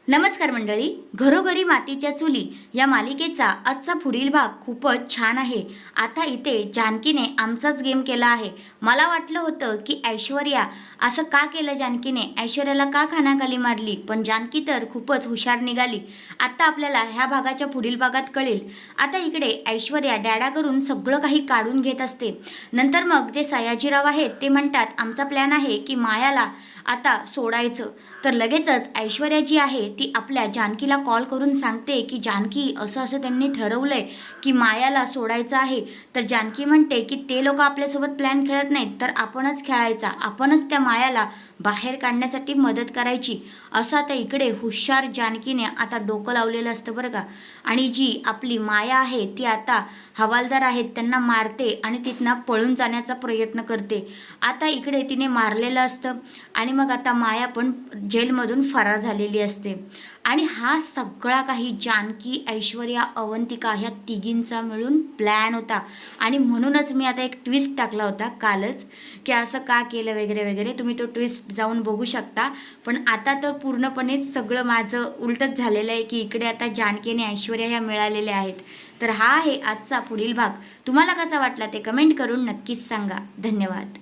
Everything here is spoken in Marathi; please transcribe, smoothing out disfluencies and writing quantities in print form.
नमस्कार मंडळी, घरोघरी मातीच्या चुली या मालिकेचा आजचा पुढील भाग खूपच छान आहे। आता इथे जानकीने आमचाच गेम केला आहे। मला वाटलं होतं की ऐश्वर्या असं का केलं, जानकीने ऐश्वर्याला का खानाखाली मारली, पण जानकी तर खूपच हुशार निघाली। आता आपल्याला ह्या भागाच्या पुढील भागात कळेल। आता इकडे ऐश्वर्या डॅडाकडून सगळं काही काढून घेत असते। नंतर मग जे सयाजीराव आहेत ते म्हणतात आमचा प्लॅन आहे की मायाला आता सोडायचं। तर लगेचच ऐश्वर्या जी आहे ती आपल्या जानकीला कॉल करून सांगते की जानकी असं असं त्यांनी ठरवलंय की मायाला सोडायचं आहे। तर जानकी म्हणते की ते लोक आपल्यासोबत प्लॅन खेळत नाहीत, तर आपणच खेळायचा, आपणच त्या मायाला बाहेर काढण्यासाठी मदत करायची। असं आता इकडे हुशार जानकीने आता डोकं लावलेलं असतं बरं का। आणि जी आपली माया आहे ती आता हवालदार आहेत त्यांना मारते आणि तिथनं पळून जाण्याचा प्रयत्न करते। आता इकडे तिने मारलेलं असतं आणि मग आता माया पण जेलमधून फरार झालेली असते। आणि हा सगळा काही जानकी, ऐश्वर्या, अवंतिका ह्या तिघींचा मिळून प्लॅन होता। आणि म्हणूनच मी आता एक ट्विस्ट टाकला होता कालच की असं का केलं वगैरे वगैरे, तुम्ही तो ट्विस्ट जाऊन बघू शकता। पण आता तर पूर्णपणे सगळं माझं उलटच झालेलं आहे की इकडे आता जानकी आणि ऐश्वर्या ह्या मिळालेल्या आहेत। तर हा आहे आजचा पुढील भाग। तुम्हाला कसा वाटला ते कमेंट करून नक्कीच सांगा। धन्यवाद।